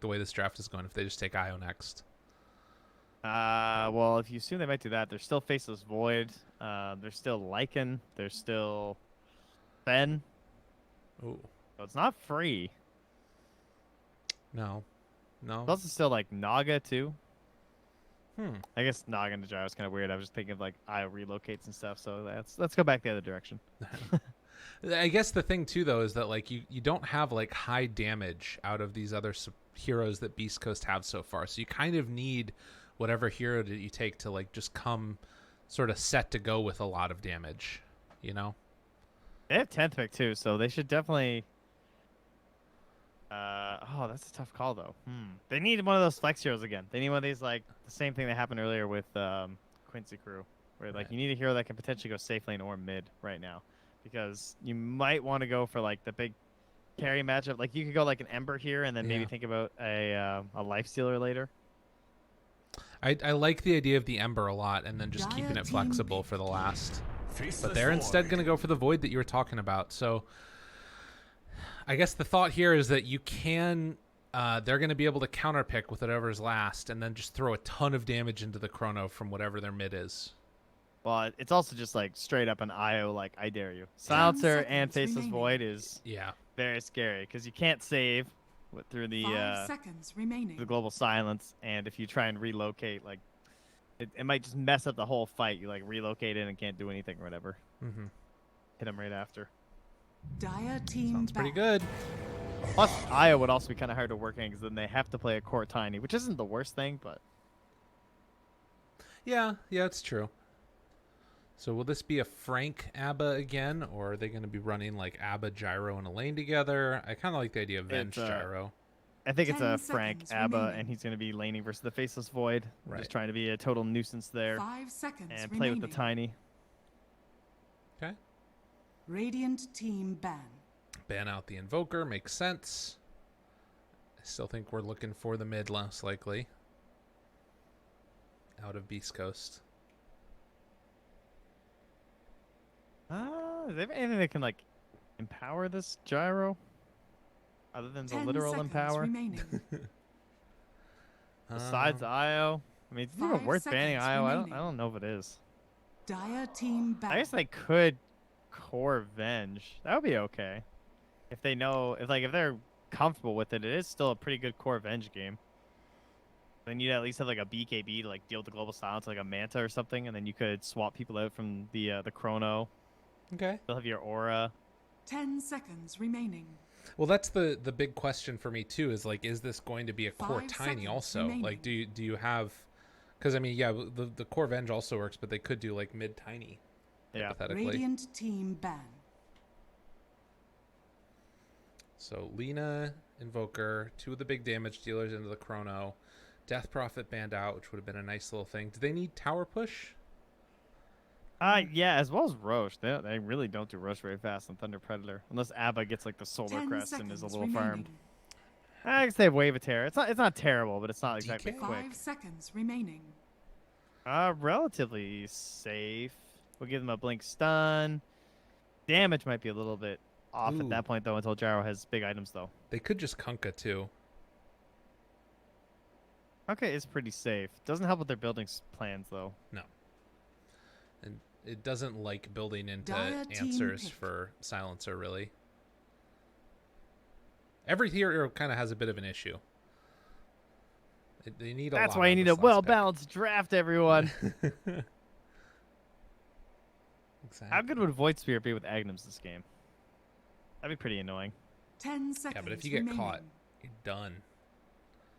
the way this draft is going if they just take Io next? Well, if you assume they might do that, there's still Faceless Void. There's still Lycan. There's still Ben. Oh, So it's not free. no. No. There's also still like Naga too. Hmm. I guess Naga and Gyro is kind of weird. I was just thinking of like Io relocates and stuff. So let's go back the other direction. I guess the thing too though is that like you don't have like high damage out of these other heroes that Beast Coast have so far. So you kind of need whatever hero that you take to like just come sort of set to go with a lot of damage, you know? They have 10th pick too, so they should definitely. Oh, that's a tough call though. They need one of those flex heroes again. They need one of these like the same thing that happened earlier with Quincy Crew, where like Right. you need a hero that can potentially go safe lane or mid right now, because you might want to go for like the big carry matchup. Like you could go like an Ember here, and then maybe Yeah. think about a Life Stealer later. I like the idea of the Ember a lot and then just keeping it flexible for the last. But they're instead going to go for the Void that you were talking about. So I guess the thought here is that you can they're going to be able to counterpick with whatever's last and then just throw a ton of damage into the Chrono from whatever their mid is. Well, it's also just like straight up an IO like I dare you. Silencer and Faceless Void is very scary because you can't save through the 5 seconds remaining. the global silence, and if you try and relocate, like it might just mess up the whole fight. You like relocate in and can't do anything or whatever. Hit him right after. Dire team Sounds pretty back. good. Plus, Io would also be kind of hard to work in because then they have to play a core tiny, which isn't the worst thing, but Yeah, it's true. So will this be a Frank ABBA again, or are they going to be running like ABBA Gyro in a lane together? I kind of like the idea of Venge Gyro. I think it's 10 a Frank seconds ABBA, remaining. and he's going to be laning versus the Faceless Void. Right. Just trying to be a total nuisance there 5 seconds and remaining. play with the tiny. Okay. Radiant team ban. Ban out the Invoker, makes sense. I still think we're looking for the mid most likely. Out of Beast Coast. Is there anything that can like empower this gyro other than the 10 literal seconds empower? remaining. Besides Io, I mean, it's even 5 worth banning seconds Io. I remaining. don't know if it is. Dire team ban. I guess they could core Venge. That would be okay if they know if they're comfortable with it. It is still a pretty good core Venge game. Then you'd at least have like a BKB to like deal with the global silence, like a Manta or something, and then you could swap people out from the Chrono. Okay. You'll have your Aura. 10 seconds remaining. Well, that's the big question for me too. Is like, is this going to be a core 5 tiny seconds also? remaining. Like, do you have? Because I mean, yeah, the core Venge also works, but they could do like mid tiny. Yeah. Hypothetically. Radiant team ban. So Lina, Invoker, two of the big damage dealers into the Chrono, Death Prophet banned out, which would have been a nice little thing. Do they need tower push? Yeah, as well as Roche. They really don't do Roche very fast on Thunder Predator, unless Abba gets like the Solar 10 Crest and is a seconds little remaining. farmed. I guess they have Wave of Terror. It's not terrible, but it's not exactly DK? quick. 5 seconds remaining. Relatively safe. We'll give them a blink stun. Damage might be a little bit off Ooh. at that point though, until Gyro has big items though. They could just Kunkka too. Okay, it's pretty safe. Doesn't help with their building plans though. No. And it doesn't like building into Dire team answers pick. for Silencer, really. Every hero kind of has a bit of an issue. They need a That's lot why you on need the a slots well-balanced draft, everyone. pick. Exactly. How good would Void Spirit be with Aghanim's this game? That'd be pretty annoying. 10 seconds Yeah, but if you get remaining. caught, you're done.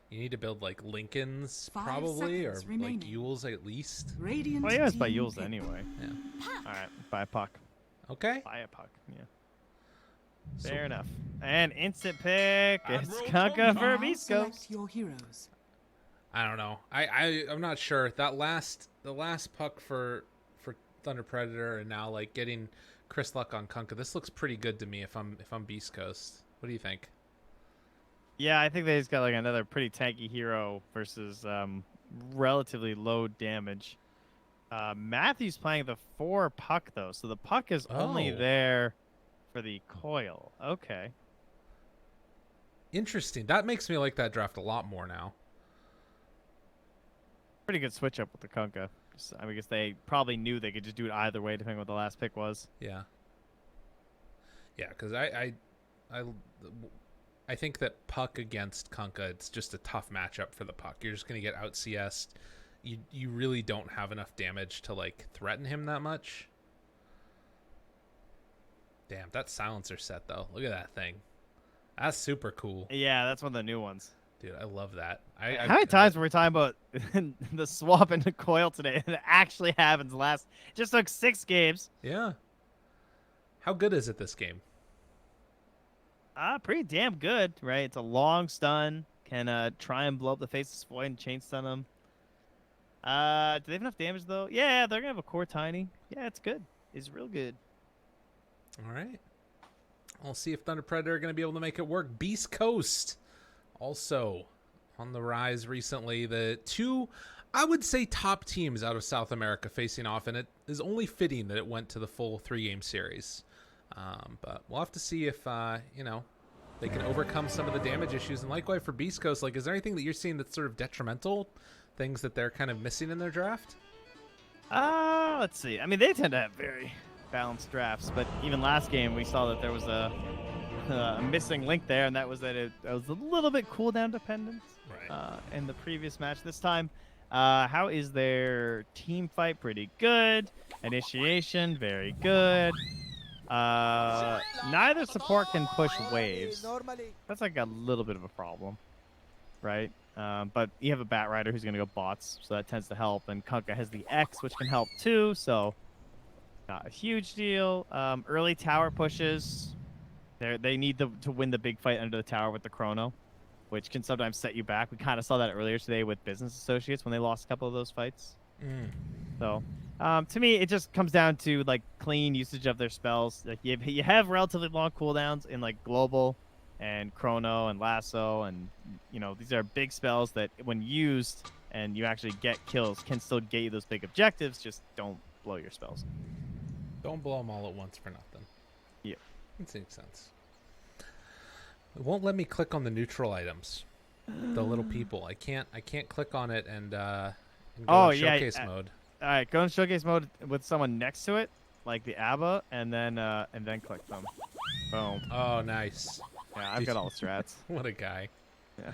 You need to build like Lincolns 5 probably, or seconds like remaining. Yules at least. Radiant Well, yeah, it's by team Yules pick. anyway. Yeah. All right, buy a puck. Okay. Buy a puck. Yeah. So- Fair enough. And instant pick. It's Admiral Kunkka for Now Beast select Coast. your heroes. I don't know. I'm not sure. The last puck for Thunder Predator and now like getting Chris Luck on Kunkka. This looks pretty good to me if I'm Beast Coast. What do you think? Yeah, I think they just got like another pretty tanky hero versus relatively low damage. Matthew's playing the 4 puck though, so the puck is only Oh. there for the coil. Okay. Interesting. That makes me like that draft a lot more now. Pretty good switch up with the Kunkka. I guess they probably knew they could just do it either way, depending on what the last pick was. Yeah. Yeah, because I think that Puck against Kunkka, it's just a tough matchup for the Puck. You're just gonna get out CS'd. You really don't have enough damage to like threaten him that much. Damn, that silencer set though. Look at that thing. That's super cool. Yeah, that's one of the new ones. Dude, I love that. How many times were we talking about the swap in the coil today? And it actually happens. Just took 6 games. Yeah. How good is it this game? Pretty damn good, right? It's a long stun. Can try and blow up the face of Void and chain stun him. Do they have enough damage though? Yeah, they're gonna have a core tiny. Yeah, it's good. It's real good. All right. We'll see if Thunder Predator are going to be able to make it work. Beast Coast also on the rise recently. The 2, I would say, top teams out of South America facing off, and it is only fitting that it went to the full 3-game series. But we'll have to see if, they can overcome some of the damage issues. And likewise for Beast Coast, like, is there anything that you're seeing that's sort of detrimental? Things that they're kind of missing in their draft? Let's see. I mean, they tend to have very balanced drafts, but even last game we saw that there was a missing link there, and that was that it was a little bit cooldown dependent. Right. In the previous match. This time, how is their team fight? Pretty good. Initiation, very good. Neither support can push waves. That's like a little bit of a problem, right? But you have a Bat Rider who's going to go bots, so that tends to help. And Kunkka has the X, which can help too, so not a huge deal. Early tower pushes. They need to win the big fight under the tower with the Chrono, which can sometimes set you back. We kind of saw that earlier today with Business Associates when they lost a couple of those fights. So, to me, it just comes down to like clean usage of their spells. Like you have relatively long cooldowns in like Global and Chrono and Lasso, and these are big spells that when used and you actually get kills can still get you those big objectives. Just don't blow your spells. Don't blow them all at once for nothing. Yeah. That makes sense. It won't let me click on the neutral items. The little people. I can't click on it and go in showcase mode. All right, go in showcase mode with someone next to it, like the ABBA, and then click them. Boom. Oh, nice. Yeah, I've got all the strats. What a guy. Yeah.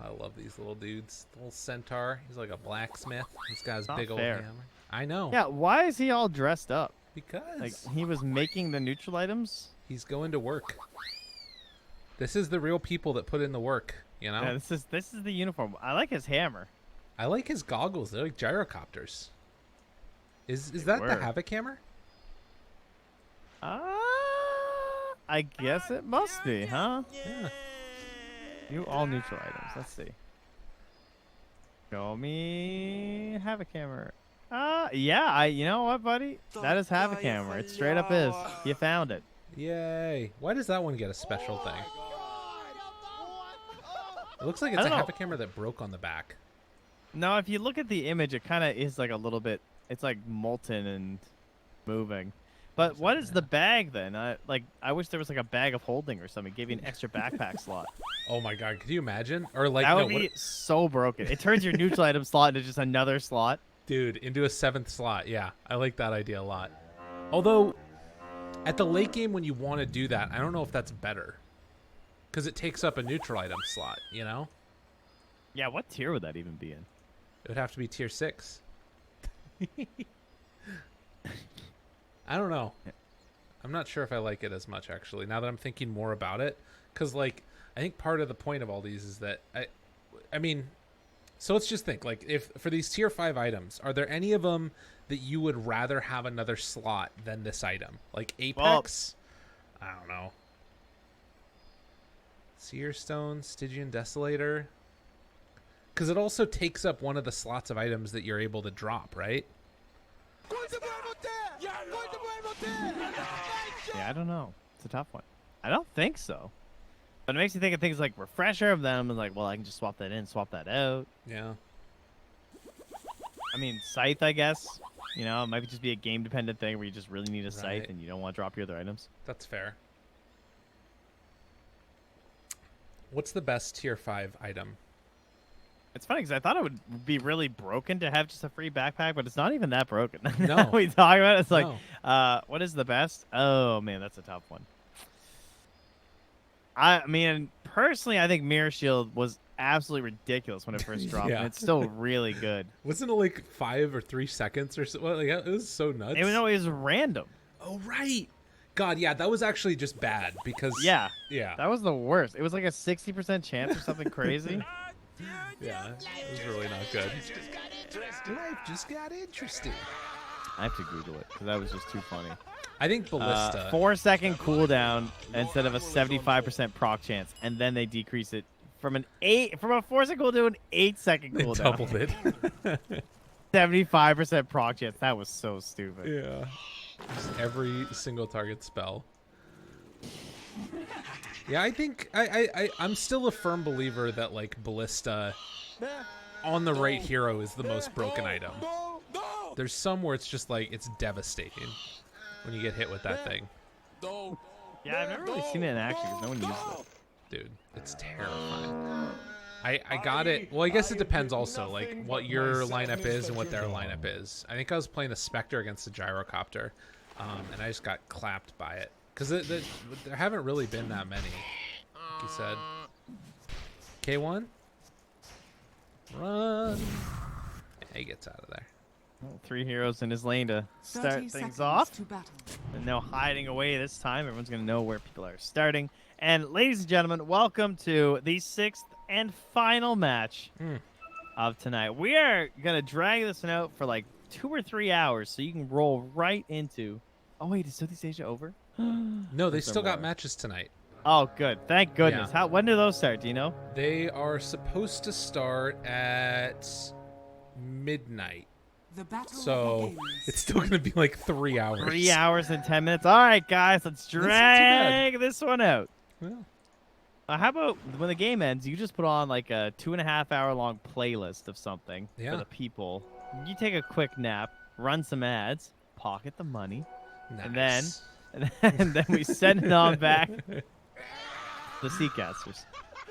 I love these little dudes. The little centaur. He's like a blacksmith. He's got his Not big old fair. hammer. I know. Yeah, why is he all dressed up? Because Like he was making the neutral items. he's going to work. This is the real people that put in the work, Yeah, this is the uniform. I like his hammer. I like his goggles. They're like gyrocopters. Is that the were. Havoc hammer? I guess it must be, huh? Yeah. You all neutral items. Let's see. Show me Havoc hammer. Yeah, you know what, buddy? That is Havoc hammer. It straight up is. You found it. Yay. Why does that one get a special thing? It looks like I it's a don't know. Havoc hammer that broke on the back. No, if you look at the image, it kind of is like a little bit. It's like molten and moving. But what is the bag then? I wish there was like a bag of holding or something. Give you an extra backpack slot. Oh my god, could you imagine? Or like That no, would be so broken. It turns your neutral item slot into just another slot. dude, into a 7th slot. Yeah, I like that idea a lot. Although at the late game when you want to do that, I don't know if that's better. Cuz it takes up a neutral item slot, Yeah, what tier would that even be in? It would have to be tier 6. I don't know. I'm not sure if I like it as much, actually, now that I'm thinking more about it. Because, like, I think part of the point of all these is that, I mean, so let's just think, like, if for these tier 5 items, are there any of them that you would rather have another slot than this item? Like Apex? I don't know. Seer Stone, Stygian Desolator? Because it also takes up one of the slots of items that you're able to drop, right? Yeah, I don't know. It's a tough one. I don't think so. But it makes you think of things like Refresher of them. And like, well, I can just swap that in, swap that out. Yeah. I mean, Scythe, I guess. It might just be a game-dependent thing where you just really need a Scythe Right. and you don't want to drop your other items. That's fair. What's the best tier 5 item? It's funny because I thought it would be really broken to have just a free backpack, but it's not even that broken. No. We talk about it, it's like, No. what is the best? Oh man, that's a tough one. I mean, personally, I think Mirror Shield was absolutely ridiculous when it first dropped, Yeah. and it's still really good. Wasn't it like 5 or 3 seconds or so? Well, like, it was so nuts. Even though it was random. Oh, right. God, yeah, that was actually just bad because... Yeah. Yeah. That was the worst. It was like a 60% chance or something crazy. Yeah, it was really not good. Life just got interesting. I have to Google it because that was just too funny. I think Ballista... 4-second cooldown instead of a 75% proc chance, and then they decrease it from a 4-second cooldown to an 8-second They cooldown. doubled it. 75% proc chance. That was so stupid. Yeah. Just every single target spell. Yeah, I think I'm still a firm believer that like Ballista on the right hero is the most broken item. There's some where it's just like it's devastating when you get hit with that thing. Yeah, I've never really seen it in action because no one uses it. Dude, it's terrifying. I got it. Well, I guess it depends also, like, what your lineup is and what their lineup is. I think I was playing a Spectre against a Gyrocopter, and I just got clapped by it. Because there haven't really been that many, like you said. K1? Run! Yeah, he gets out of there. Well, 3 heroes in his lane to 30 start things seconds off. to battle. And no hiding away this time. Everyone's going to know where people are starting. And ladies and gentlemen, welcome to the 6th and final match of tonight. We are going to drag this one out for like 2 or 3 hours so you can roll right into... Oh, wait, is Southeast Asia over? No, they Is there still got more? matches tonight. Oh, good. Thank goodness. Yeah. When do those start? Do you know? They are supposed to start at midnight. The battle So begins. it's still going to be like 3 hours. 3 hours and 10 minutes. All right, guys, let's not too drag this one out. Well, How about when the game ends, you just put on like a 2.5 hour long playlist of something Yeah. for the people. You take a quick nap, run some ads, pocket the money, nice. and then we send it on back to the Seacasters.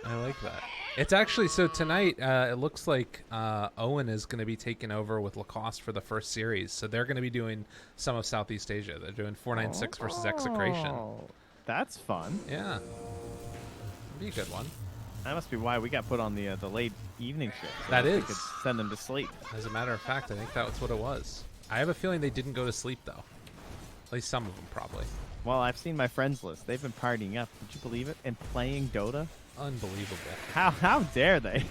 I like that. It's actually, so tonight, it looks like Owen is going to be taking over with Lacoste for the first series. So they're going to be doing some of Southeast Asia. They're doing 496 versus Execration. Oh, that's fun. Yeah. Be a good one. That must be why we got put on the late evening shift. So That we is. could send them to sleep. As a matter of fact, I think that's what it was. I have a feeling they didn't go to sleep, though. At least some of them, probably. Well, I've seen my friends list. They've been partying up. Would you believe it? And playing Dota. Unbelievable. How dare they?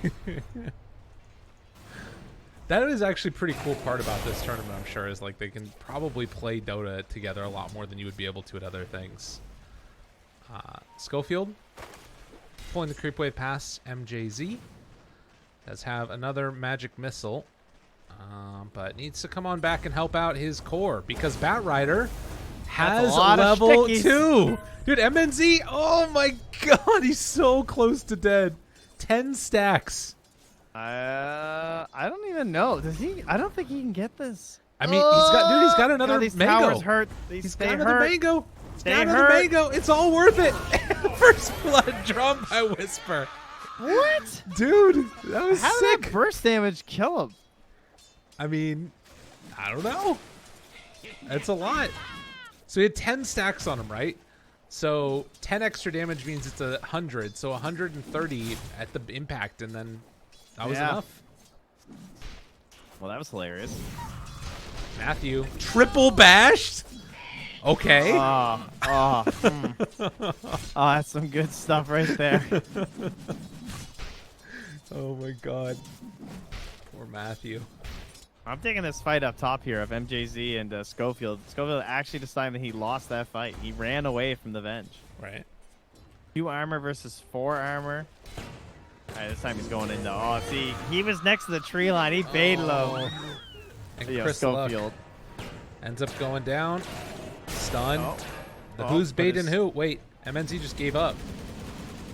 That is actually a pretty cool part about this tournament, I'm sure, is like they can probably play Dota together a lot more than you would be able to at other things. Schofield pulling the creep wave past MJZ. Does have another magic missile, but needs to come on back and help out his core because Batrider has a lot of level stickies. 2. Dude, MNZ, oh my god, he's so close to dead. 10 stacks. I don't even know. Does he? I don't think he can get this. I mean, he's got another God, these mango. towers hurt. He's They got another hurt. mango. He's They got another hurt. mango. It's all worth it. First blood drawn by Whisper. What? Dude, that was How sick. did that burst damage kill him? I mean, I don't know. That's a lot. So he had 10 stacks on him, right? So 10 extra damage means it's 100. So 130 at the impact, and then that was Yeah. enough. Well, that was hilarious. Matthew, triple bashed. Okay. Oh, that's some good stuff right there. Oh my god. Poor Matthew. I'm taking this fight up top here of MJZ and Schofield. Schofield actually decided that he lost that fight. He ran away from the Venge. Right. 2 armor versus 4 armor. All right, this time he's going into. Oh, see, he was next to the tree line. He baited low. And Yeah, Chris Luck Schofield. ends up going down. Stun. Oh. Who's but baiting his- who? Wait, MNZ just gave up.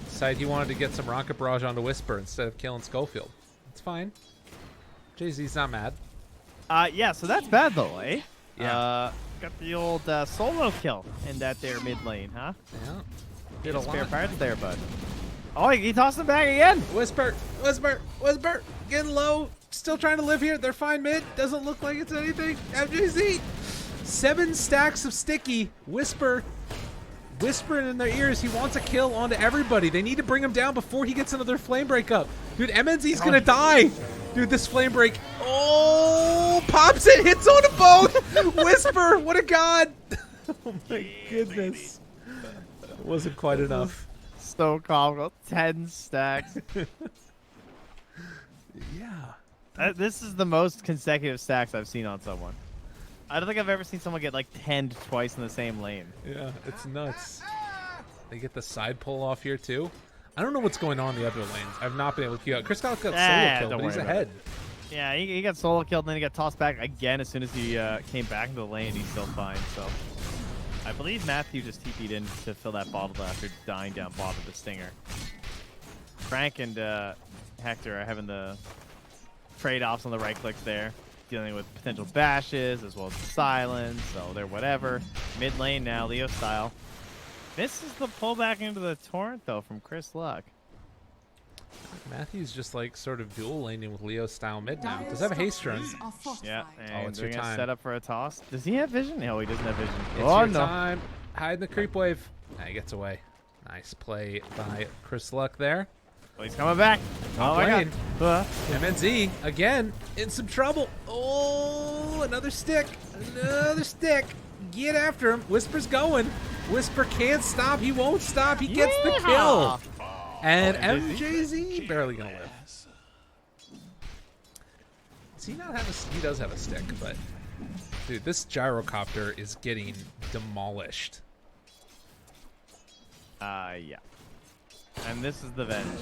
Decided he wanted to get some rocket barrage onto Whisper instead of killing Schofield. It's fine. Jay-Z's not mad. Yeah, so that's bad though, eh? Yeah. Got the old solo kill in that there mid lane, huh? Yeah. Did a Spare lot. parts there, bud. Oh, he tossed him back again. Whisper, getting low, still trying to live here. They're fine mid. Doesn't look like it's anything. MJZ, 7 stacks of sticky. Whisper, whispering in their ears. He wants a kill onto everybody. They need to bring him down before he gets another flame break up. Dude, MNZ's gonna die. Dude, this flame break. Oh, pops it, hits on a both. Whisper, what a god. Oh my goodness. It wasn't quite enough. So comical. 10 stacks. Yeah. This is the most consecutive stacks I've seen on someone. I don't think I've ever seen someone get like 10'd twice in the same lane. Yeah, it's nuts. They get the side pull off here too. I don't know what's going on in the other lanes. I've not been able to keep up. Chris got solo killed, but he's ahead. Yeah, he got solo killed and then he got tossed back again as soon as he came back into the lane. He's still fine. So I believe Map3 just TP'd in to fill that bottle after dying down bottom of the Stinger. Frank and Hector are having the trade-offs on the right clicks there, dealing with potential bashes as well as silence, so they're whatever. Mid lane now, Leo style. This is the pullback into the torrent, though, from Chris Luck. Matthew's just like sort of dual laning with Leo style mid now. Does have a haste run. Yeah, and it's they're your gonna time. set up for a toss. Does he have vision? No, he doesn't have vision. It's Oh, your no. time. Hide in the creep wave. Nah, he gets away. Nice play by Chris Luck there. Oh, he's coming back. Oh, my lane. God. MNZ, again, in some trouble. Oh, another stick. Another stick. Get after him. Whisper's going. Whisper can't stop. He won't stop. He gets the kill. And MJZ barely going to live. Does he not have a... He does have a stick, but... Dude, this gyrocopter is getting demolished. Yeah. And this is the Venge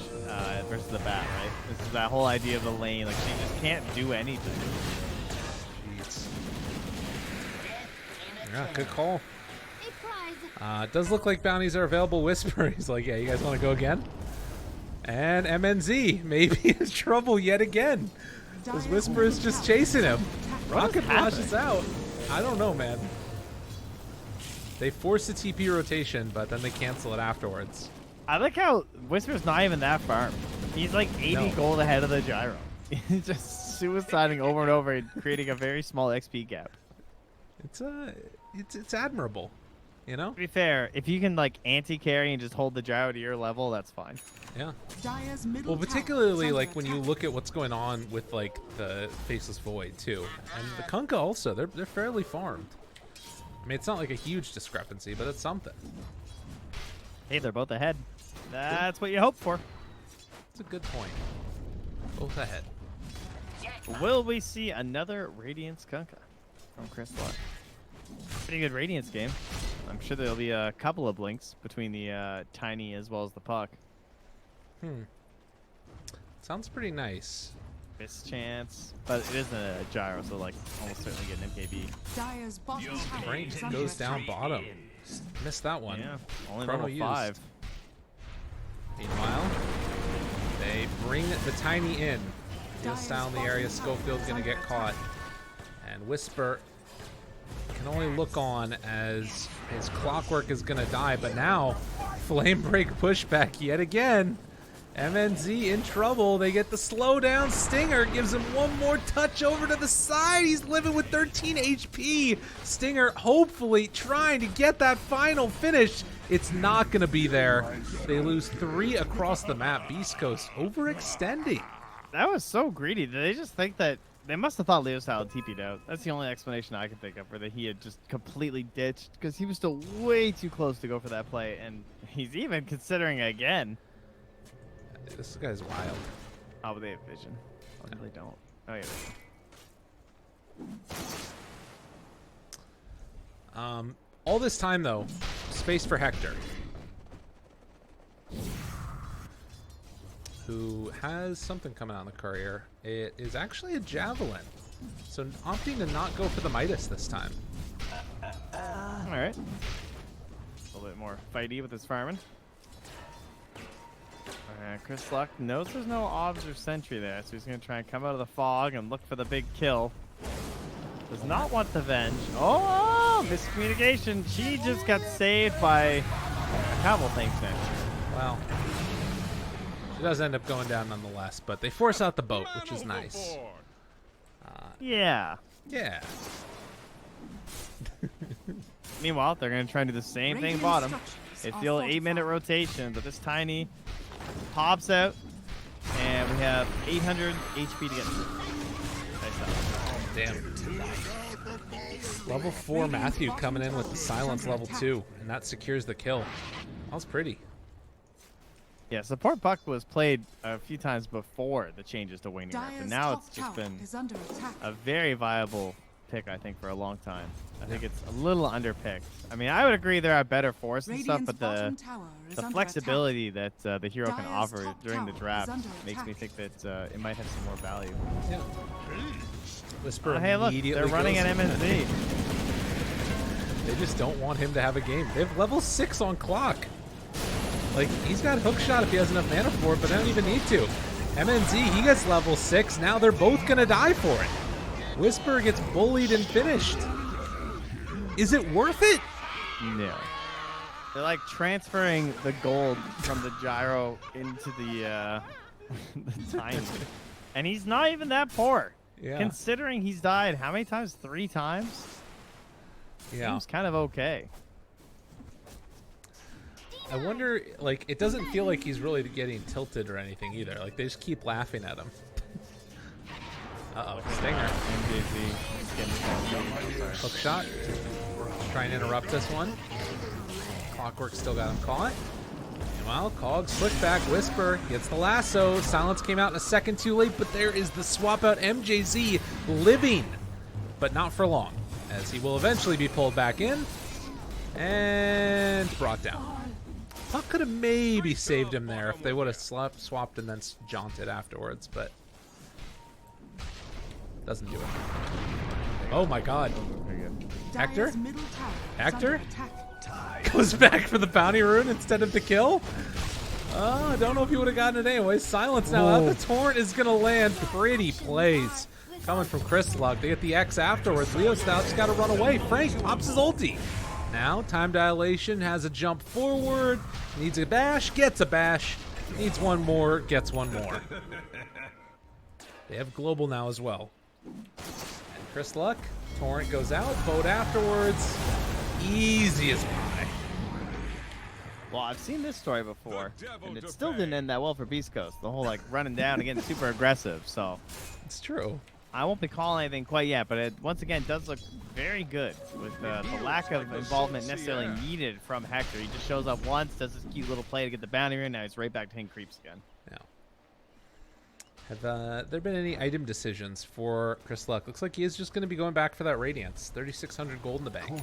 versus the Bat, right? This is that whole idea of the lane. Like, she just can't do anything. Jeez. Yeah, good call. It does look like bounties are available. Whisper, he's like, yeah, you guys want to go again? And MNZ maybe in trouble yet again. Because Whisper is just chasing him. Rocket flashes out. I don't know, man. They force a TP rotation, but then they cancel it afterwards. I like how Whisper's not even that far. He's like 80 gold ahead of the gyro. He's just suiciding over and over and creating a very small XP gap. It's admirable, you know? To be fair, if you can like anti-carry and just hold the gyro to your level, that's fine. Yeah. Well, particularly like when you look at what's going on with like the Faceless Void too, and the Kunkka also, they're fairly farmed. I mean, it's not like a huge discrepancy, but it's something. Hey, they're both ahead. That's what you hope for. That's a good point. Both ahead. Will we see another Radiance Kunkka from Chris Luck? Pretty good Radiance game. I'm sure there'll be a couple of blinks between the Tiny as well as the Puck. Sounds pretty nice. Miss chance, but it isn't a gyro, so like almost certainly get an MKB. Frank goes down bottom. Missed that one. Yeah, only Chrono level 5. Meanwhile, they bring the Tiny in. Leo style in the area. Schofield's gonna get caught, and Whisper can only look on as his clockwork is gonna die. But now, flame break pushback yet again. MNZ in trouble. They get the slowdown. Stinger gives him one more touch over to the side. He's living with 13 HP. Stinger hopefully trying to get that final finish. It's not going to be there. They lose 3 across the map. Beast Coast overextending. That was so greedy. Did they just think that... They must have thought Leo style TP'd out. That's the only explanation I can think of, where that he had just completely ditched, because he was still way too close to go for that play, and he's even considering it again. This guy's wild. Oh, but they have vision. Oh, no, they don't. Oh, yeah, they do. All this time, though, space for Hector, who has something coming on the courier. It is actually a javelin, so opting to not go for the Midas this time. All right. A little bit more fighty with his farming. Chris Luck knows there's no obs or sentry there, so he's going to try and come out of the fog and look for the big kill. Does not want the Venge. Oh, miscommunication. She just got saved by a couple things there. Wow. does end up going down nonetheless, but they force out the boat, which is nice. Yeah. Yeah. Meanwhile, they're going to try and do the same thing bottom. It's the old 8-minute rotation, but this Tiny pops out, and we have 800 HP to get through. Nice Damn. Level 4 Matthew coming in with the silence level 2, and that secures the kill. That was pretty. Yeah, support Puck was played a few times before the changes to Waning Rep, and now it's just been a very viable pick, I think, for a long time. I think it's a little underpicked. I mean, I would agree there are better forests and stuff, but the flexibility that the hero can offer during the draft makes me think that it might have some more value. Yeah. Whisper hey, look, they're running an MNZ. They just don't want him to have a game. They have level 6 on clock. Like, he's got hook shot if he has enough mana for it, but they don't even need to. MNZ, he gets level 6. Now they're both going to die for it. Whisper gets bullied and finished. Is it worth it? No. They're like transferring the gold from the gyro into the Tiny. And he's not even that poor. Yeah. Considering he's died how many times? 3 times? Yeah. Seems kind of okay. I wonder, like, it doesn't feel like he's really getting tilted or anything either. Like, they just keep laughing at him. Uh-oh, Stinger. Hook shot. Try and interrupt this one. Clockwork still got him caught. Meanwhile, Cog, slick back, Whisper gets the lasso. Silence came out in a second too late, but there is the swap out. MJZ living, but not for long, as he will eventually be pulled back in and brought down. Puck could have maybe saved him there if they would have swapped and then jaunted afterwards, but doesn't do it. Oh my god. Hector? Hector? Goes back for the bounty rune instead of the kill? I don't know if he would have gotten it anyway. Silence now out. The torrent is going to land. Pretty plays coming from Crystalog. They get the X afterwards. Leo Stout's got to run away. Frank pops his ulti. Now, time dilation, has a jump forward. Needs a bash, gets a bash. Needs one more, gets one more. They have global now as well. And Chris Luck, torrent goes out, boat afterwards. Easy as pie. Well, I've seen this story before, and it still didn't end that well for Beast Coast. The whole, like, running down and getting super aggressive, so. It's true. I won't be calling anything quite yet, but it, once again, does look very good with the lack of involvement necessarily needed from Hector. He just shows up once, does this cute little play to get the bounty rune, now he's right back to hitting creeps again. Yeah. Have there been any item decisions for Chris Luck? Looks like he is just going to be going back for that Radiance. 3,600 gold in the bank.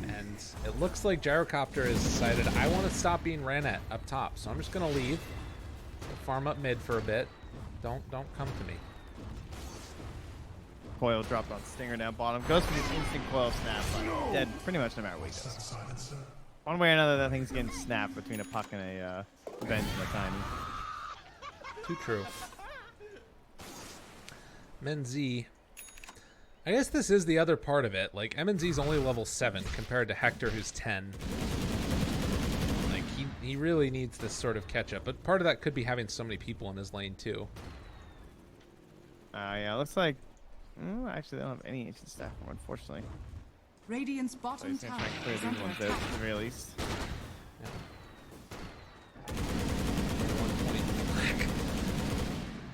And it looks like Gyrocopter has decided, I want to stop being ran at up top, so I'm just going to leave. Farm up mid for a bit. Don't come to me. Coil dropped on Stinger down bottom. Goes for the instant coil snap. Dead pretty much no matter what he does. One way or another, that thing's getting snapped between a Puck and a Venge and a Tiny. Too true. MNZ. I guess this is the other part of it. Like, MNZ's only level 7 compared to Hector, who's 10. Like, he really needs this sort of catch-up. But part of that could be having so many people in his lane, too. Yeah, looks like... actually, they don't have any ancient staff, unfortunately. Radiant's bottom So he's tower gonna try and clear is these under ones out attack. at the very least. Yeah. 1 point.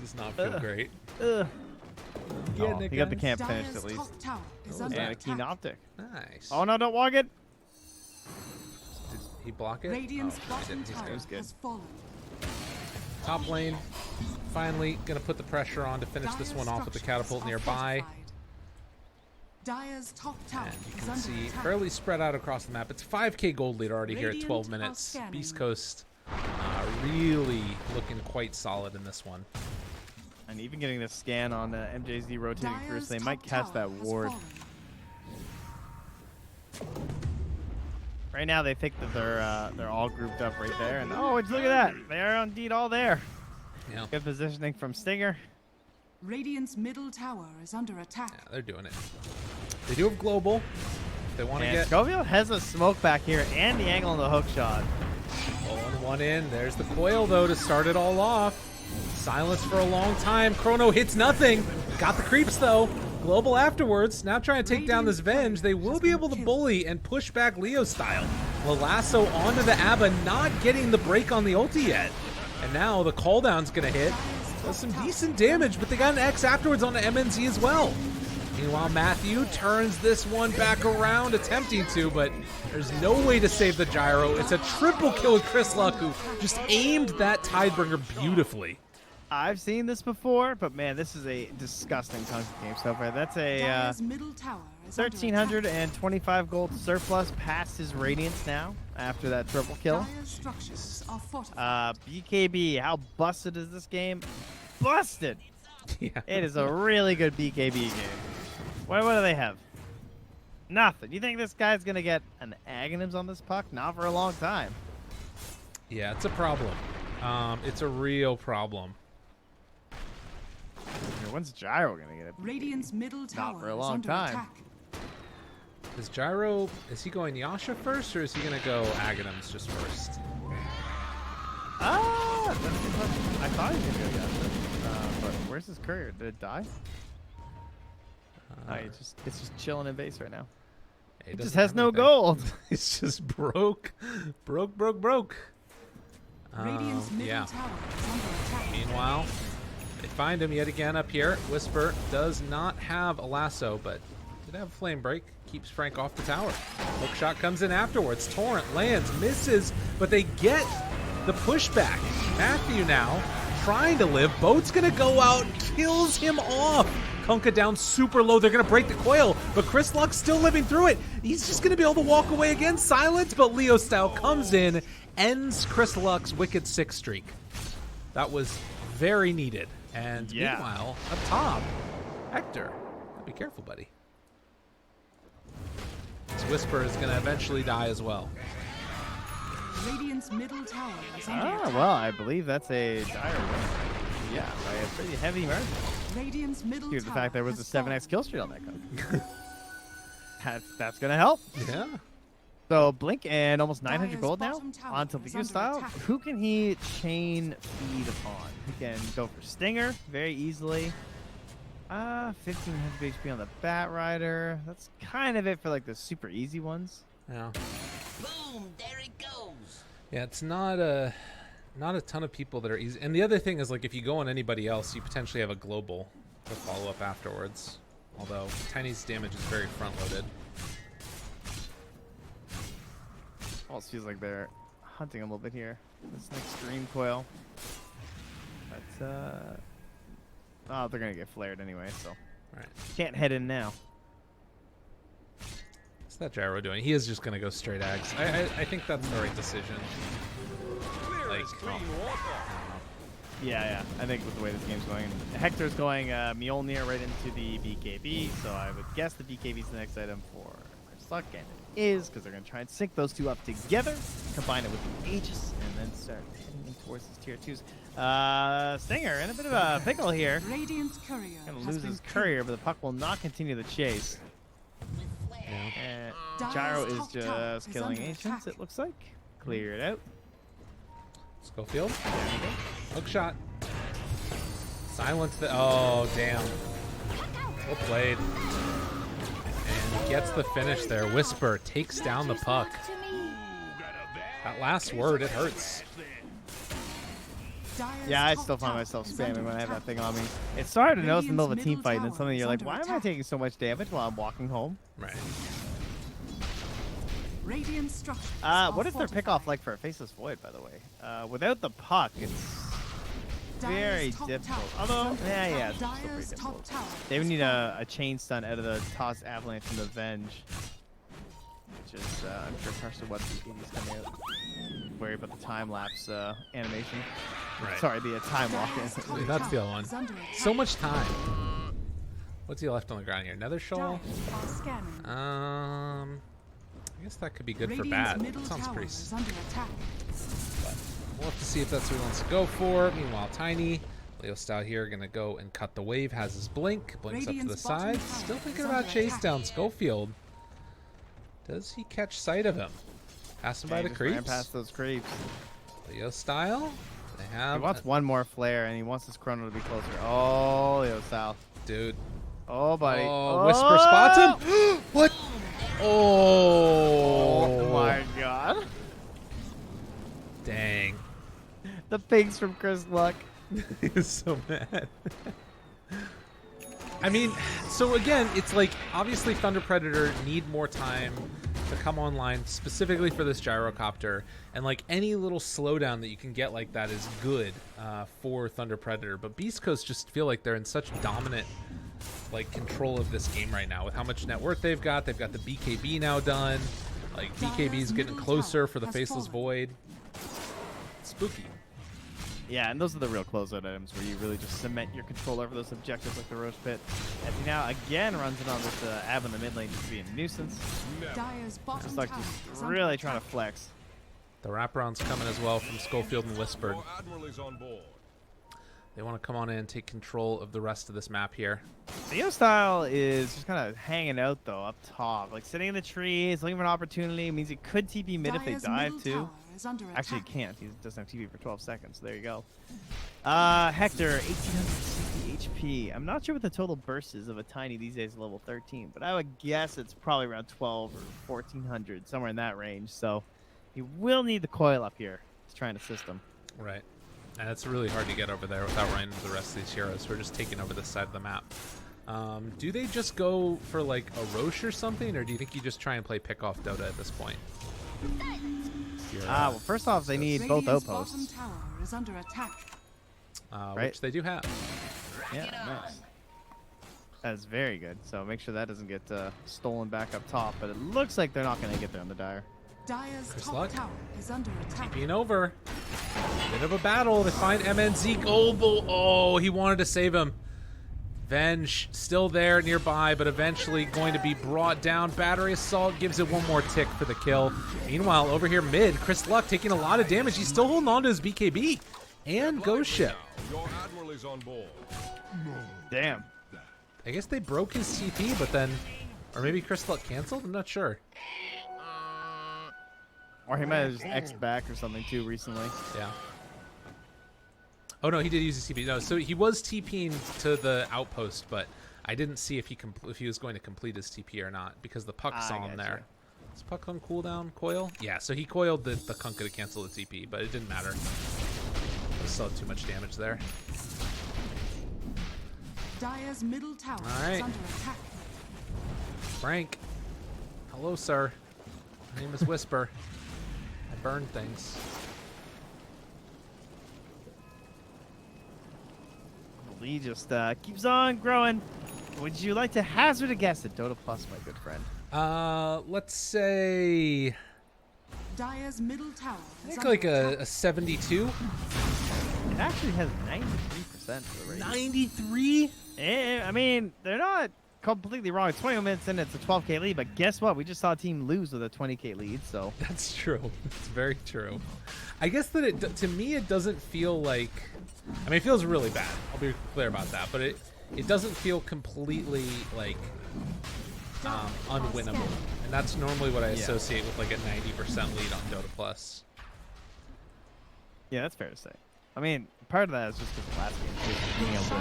Does not feel great. Oh, he got the camp finished Dire's at least. top tower is Oh, under And a keen attack. optic. Nice. Oh no, don't walk it! Did he block it? Radiant's he bottom didn't. He's tower good. was good. has fallen. Top lane. Finally going to put the pressure on to finish this one off with the catapult nearby. Dire's top tower And you is can under see attack. fairly spread out across the map. It's 5k gold lead already here at Radiant 12 are minutes. scanning. Beast Coast really looking quite solid in this one. And even getting the scan on MJZ rotating through, Dire's so they might top catch that tower has ward. fallen. Right now, they think that they're all grouped up right there, and oh, look at that! They are indeed all there. Yeah. Good positioning from Stinger. Radiant's middle tower is under attack. Yeah, they're doing it. They do have global. If they want to And get... Scoville has a smoke back here and the angle on the hook shot. Pulling one in. There's the coil, though, to start it all off. Silence for a long time. Chrono hits nothing. Got the creeps, though. Global afterwards. Now trying to take down this Venge. They will be able to bully and push back Leo style. Lasso onto the Abba, not getting the break on the ulti yet. And now the cooldown's going to hit. Does some decent damage, but they got an X afterwards on the MNZ as well. Meanwhile, Matthew turns this one back around, attempting to, but there's no way to save the gyro. It's a triple kill with Chris Luck, who just aimed that Tidebringer beautifully. I've seen this before, but man, this is a disgusting Conquer game so far. That's a 1,325 gold surplus past his Radiance now after that triple kill. BKB, how busted is this game? Busted! Yeah. It is a really good BKB game. What do they have? Nothing. You think this guy's going to get an Aghanims on this puck? Not for a long time. Yeah, it's a problem. It's a real problem. When's Gyro going to get it? Radiant's middle tower Not for a long time. Is Gyro, is he going Yasha first, or is he going to go Aghanims just first? That's a good question. I thought he was going to go Yasha. But where's his courier? Did it die? It's just chilling in base right now. It just has no gold. It's just broke. Yeah. Meanwhile, they find him yet again up here. Whisper does not have a lasso, but did have a flame break. Keeps Frank off the tower. Hook shot comes in afterwards. Torrent lands, misses, but they get the pushback. Matthew now trying to live. Boat's gonna go out, kills him off. Kunkka down super low. They're gonna break the coil, but Chris Luck's still living through it. He's just gonna be able to walk away again. Silence, but Leo style comes in, ends Chris Luck's wicked 6 streak. That was very needed. And meanwhile, up top, Hector, be careful, buddy. This Whisper is gonna eventually die as well. Radiant's middle tower is under attack. Well, I believe that's a gyro. Yeah, by a pretty heavy margin. Radiant's middle Due to the tower fact there was a has 7x kill streak on that card. That's gonna help. Yeah. So Blink and almost 900 Dire's gold now bottom tower onto is Leo under style. attack. Who can he chain feed upon? He can go for Stinger very easily. 1500 HP on the Bat Rider. That's kind of it for like the super easy ones. Yeah. Boom! There it goes. Yeah, it's not a ton of people that are easy. And the other thing is, like, if you go on anybody else, you potentially have a global to follow up afterwards. Although Tiny's damage is very front-loaded. Almost feels like they're hunting a little bit here. This next Dream Coil. But oh, they're gonna get flared anyway, so Right. can't head in now. What's that Gyro doing? He is just going to go straight Ags. I think that's the right decision. Like, Yeah. I think with the way this game's going, Hector's going Mjolnir right into the BKB, so I would guess the BKB's the next item for Chris Luck, and it is, because they're going to try and sync those two up together, combine it with the Aegis, and then start heading in towards his tier 2s. Stinger in a bit of a pickle here. Radiant's courier Gonna has lose been his courier, but the puck will not continue the chase. yeah. And Dire's Gyro is top tower just is killing under Ancients, attack. it looks like. Clear it out. Schofield. There we go. Hook shot. Silence the... Oh, damn. Well played. And gets the finish there. Whisper takes down the puck. That last word, it hurts. Dire's Yeah, I top still find tower myself is spamming under when I have that attack. thing on me. It's starting to notice in the middle of a team Radiant's fight, and then middle suddenly you're tower like, is why am under I attack. taking so much damage while I'm walking home? Right. Radiant structures What is their pickoff like for a Faceless Void, by the way? Without the puck, it's very difficult. Although, yeah, it's still pretty Dire's top difficult. tower They would is need falling. a chain stun out of the toss avalanche from the Venge. Which is, I'm sure, partially what the 80s coming out. Worry about the time lapse animation. Right. Sorry, the time walk. Dire's top That's the tower other one. is under attack. So much time. What's he left on the ground here? Nether Shoal? Dire are scanning. I guess that could be good for Radiant's bad. middle Sounds tower pretty... is under attack. But we'll have to see if that's what he wants to go for. Meanwhile, Tiny, Leo Style here, going to go and cut the wave. Has his blink. Blinks up to the Radiant's bottom side. tower Still is thinking under about chase attack. down Schofield. Does he catch sight of him? Pass him by the Just ran creeps. past those creeps. Leo style. They have. He wants one more flare, and he wants his chrono to be closer. Oh, Leo style. Dude. Oh, buddy. Oh, Whisper spots him. What? Oh my god. Dang. The pigs from Chris Luck. He's so mad. I mean, so again, it's like obviously Thunder Predator need more time to come online specifically for this gyrocopter, and like any little slowdown that you can get like that is good for Thunder Predator. But Beast Coast just feel like they're in such dominant like control of this game right now with how much net worth they've got. They've got the BKB now done. Like BKB is getting closer for the Faceless Void. Spooky. Yeah, and those are the real closeout items where you really just cement your control over those objectives like the Roach Pit. As he now again runs it on this Ab in the mid lane just being a nuisance. Just like just really trying to flex. The wraparound's coming as well from Schofield and Whispered. They want to come on in and take control of the rest of this map here. Theo style is just kind of hanging out though up top, like sitting in the trees, looking for an opportunity. It means he could TP mid if they dive too. Actually, he can't. He doesn't have TP for 12 seconds. So there you go. Hector, 1860 HP. I'm not sure what the total burst is of a tiny these days, level 13, but I would guess it's probably around 12 or 1400, somewhere in that range. So he will need the coil up here to try and assist him. Right. And it's really hard to get over there without running into the rest of these heroes who are just taking over this side of the map. Do they just go for like a Roche or something, or do you think you just try and play pick-off Dota at this point? Well, first off, they need both outposts. Right? Which they do have. Yeah, nice. That is very good. So make sure that doesn't get stolen back up top. But it looks like they're not going to get there on the Dire. Chris Luck is under attack. TPing over. Bit of a battle. They find MNZ Goldbull. Oh, he wanted to save him. Venge still there nearby, but eventually going to be brought down. Battery Assault gives it one more tick for the kill. Meanwhile, over here mid, Chris Luck taking a lot of damage. He's still holding on to his BKB. And Ghost Ship. Damn. I guess they broke his TP, but then... Or maybe Chris Luck canceled? I'm not sure. Or he might have just X back or something too recently. Yeah. Oh no, he did use his TP. No, so he was TPing to the outpost, but I didn't see if he was going to complete his TP or not because the puck saw him there. Is puck on cooldown? Coil? Yeah, so he coiled the Kunkka to cancel the TP, but it didn't matter. He still had too much damage there. Dire's middle tower is under attack. Frank. Hello, sir. My name is Whisper. I burn things. The lead just keeps on growing. Would you like to hazard a guess at Dota Plus, my good friend? Let's say... Dire's middle tower I think like a 72. It actually has 93% for the rating. 93? I mean, they're not completely wrong. It's 21 minutes in, it's a 12k lead, but guess what? We just saw a team lose with a 20k lead, so... That's true. It's very true. I guess that to me, it doesn't feel like... I mean, it feels really bad. I'll be clear about that, but it doesn't feel completely, like, unwinnable. And that's normally what I associate with, like, a 90% lead on Dota Plus. Yeah, that's fair to say. I mean, part of that is just because the last game, too, being able to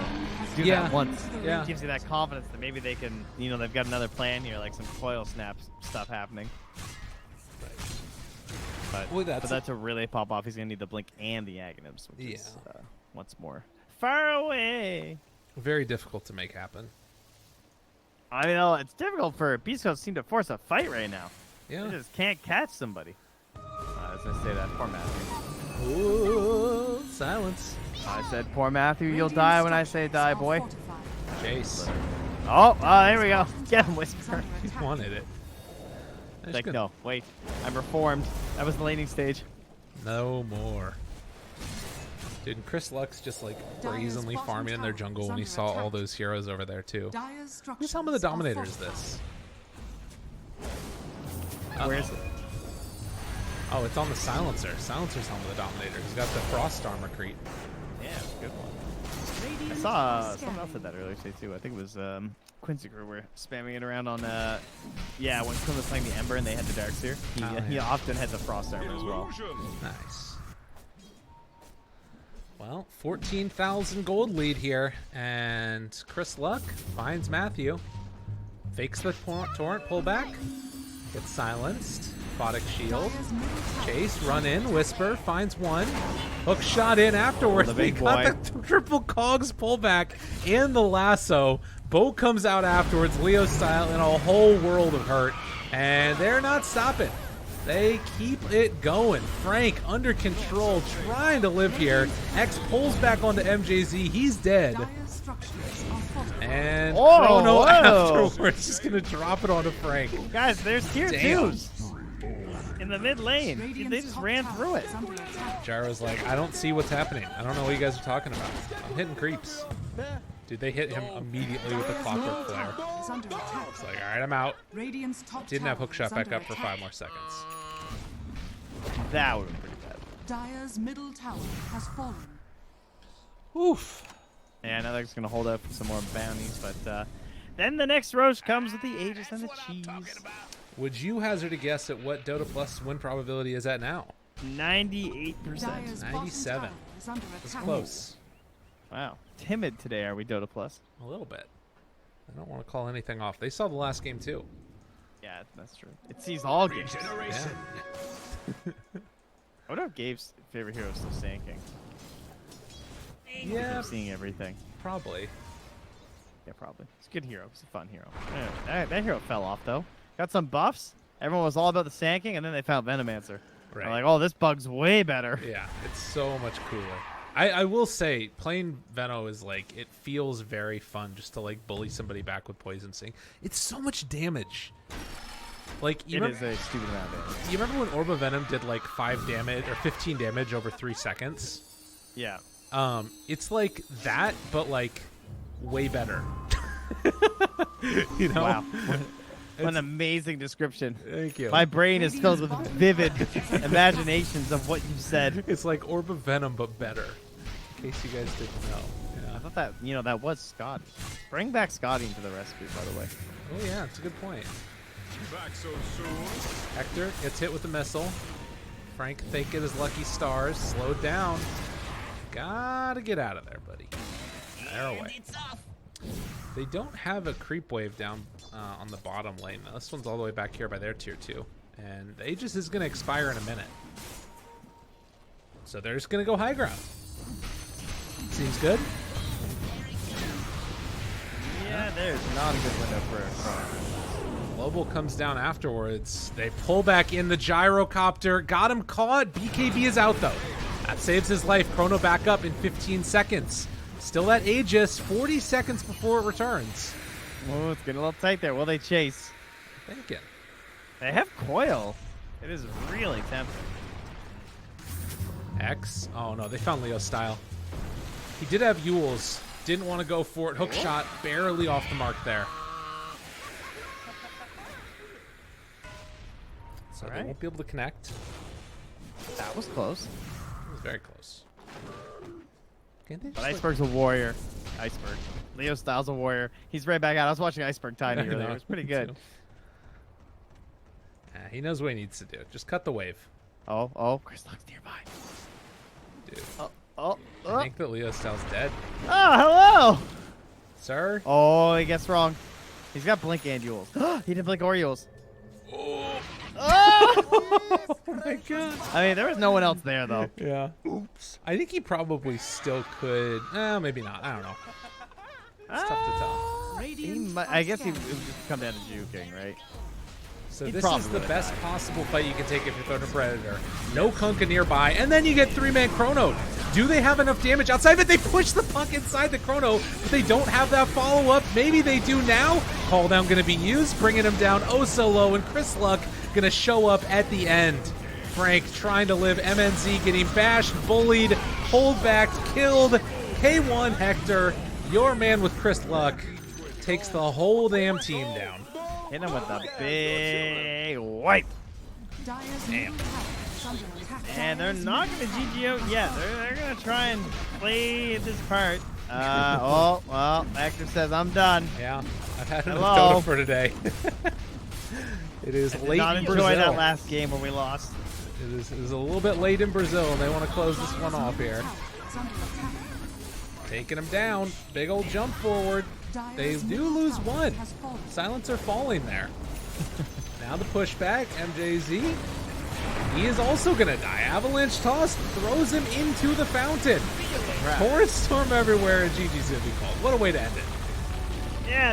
do that once. Yeah. It gives you that confidence that maybe they can, you know, they've got another plan here, like some coil snaps stuff happening. But for that to really pop off, he's going to need the Blink and the Aghanims, which is once more far away. Very difficult to make happen. I know, it's difficult for Beast Coast team to force a fight right now. Yeah. They just can't catch somebody. I was going to say that. Poor Matthew. Ooh, silence. I said, poor Matthew, you'll die when I say die, boy. Chase. Oh, there we go. Get him, Whisper. He wanted it. Like, no, wait. I'm reformed. That was the laning stage. No more. Dude, and Chris Luck's just like brazenly farming in their jungle when he saw all those heroes over there too. Who's some of the Dominator is this? Where is it? Oh, it's on the Silencer. Silencer's home of the Dominator. He's got the Frost Armor Crete. Yeah, good one. I saw someone else said that earlier today too. I think it was Quincy Crew were spamming it around on when Quinn was playing the Ember and they had the Darkseer. He often had the Frost Armor as well. Nice. Well, 14,000 gold lead here, and Chris Luck finds Matthew. Fakes the torrent pullback. Gets silenced. Photic shield. Chase, run in. Whisper finds one. Hook shot in afterwards. The They big got boy. the triple cogs pullback and the lasso. Bo comes out afterwards, Leo style, in a whole world of hurt. And they're not stopping. They keep it going. Frank under control, trying to live here. X pulls back onto MJZ. He's dead. Dire's structures are fortified. And Oh, Chrono whoa. afterwards just going to drop it onto Frank. Guys, there's tier Damn. 2s in the mid lane. Radiant's They just top ran tower through it. is under attack. Gyro's like, I don't see what's happening. I don't know what you guys are talking about. I'm hitting creeps. Dude, they hit him immediately with the clockwork flare. Is under attack. It's like, all right, I'm out. Radiant's top Didn't have tower hook shot is back under up for attack. 5 more seconds. That would have been pretty bad. Dire's middle tower has fallen. Oof. Yeah, now they're just gonna hold out for some more bounties, but then the next Roche comes with the Aegis and the cheese. Would you hazard a guess at what Dota Plus win probability is at now? 98%. Dire's bottom 97. tower is under It's attack. close. Wow. Timid today, are we, Dota Plus? A little bit. I don't want to call anything off. They saw the last game too. Yeah, that's true. It sees all games. Yeah. I wonder if Gabe's favorite hero is still Sanking. Yeah, Seeing everything. probably. Yeah, probably. It's a good hero. It's a fun hero. Yeah, that hero fell off, though. Got some buffs. Everyone was all about the Sanking, and then they found Venomancer. Right. They're like, oh, this bug's way better. Yeah, it's so much cooler. I will say, playing Veno is like, it feels very fun just to like bully somebody back with Poison Sting. It's so much damage. Like, It is a stupid amount of damage. you remember when Orba Venom did like 5 damage or 15 damage over 3 seconds? Yeah. It's like that, but like way better. You know? Wow. What an amazing description. Thank you. My brain is filled with vivid imaginations of what you said. It's like Orba Venom, but better. In case you guys didn't know. I Yeah. thought that, that was Scotty. Bring back Scotty into the recipe, by the way. Oh yeah, it's a good point. Hector gets hit with the missile. Frank thinking his lucky stars. Slowed down. Gotta get out of there, buddy. They're And away. it's off. They don't have a creep wave down on the bottom lane. Though. This one's all the way back here by their tier 2. And the Aegis is going to expire in a minute. So they're just going to go high ground. Seems good. Yeah, there's not a good window for Global comes down afterwards. They pull back in the gyrocopter. Got him caught. BKB is out, though. That saves his life. Chrono back up in 15 seconds. Still at Aegis, 40 seconds before it returns. Oh, it's getting a little tight there. Will they chase? Thinking. They have coil. It is really tempting. X. Oh, no. They found Leo style. He did have Yules. Didn't want to go for it. Hook shot. Barely off the mark there. So they Alright. won't be able to connect. That was close. It was very close. Can't they just, But like- Iceberg's a warrior. Iceberg. Leo Styles a warrior. He's right back out. I was watching Iceberg Tiny I earlier. know, It was pretty me good. too. He knows what he needs to do. Just cut the wave. Oh, Chris Luck's nearby. Dude. Oh, I think that Leo Styles dead. hello! Sir? Oh, he gets wrong. He's got blink and Yules. He didn't blink or Yules. Oh. Oh! Oh my god. I mean, there was no one else there, though. Yeah. Oops. I think he probably still could. Maybe not. I don't know. It's tough to tell. I guess it would just come down to juking, right? So He this probably is the would've best died. possible fight you can take if you're throwing a Predator. No Kunkka nearby, and then you get 3-man Chrono. Do they have enough damage outside of it? They push the puck inside the Chrono, but they don't have that follow-up. Maybe they do now. Call down going to be used, bringing him down oh so low, and Chris Luck going to show up at the end. Frank trying to live, MNZ getting bashed, bullied, pulled back, killed. K1 Hector, your man with Chris Luck, takes the whole damn team down. Hit him with a big wipe. Dire's Damn. middle tower is under attack. And they're not going to GG out yet. They're going to try and play this part. Oh, well, Hector says, I'm done. Yeah, I've had enough Hello. Dota for today. It is Did late not in enjoy Brazil. that last game where we lost. It is a little bit late in Brazil, and they want to close this one off here. is under attack. Taking him down. Big old jump forward. They Dire's do middle lose tower one. has fallen. Silencer falling there. Now the pushback. MJZ. He is also going to die. Avalanche toss throws him into the fountain. Torrent storm everywhere, and GG's going to be called. What a way to end it. Yeah.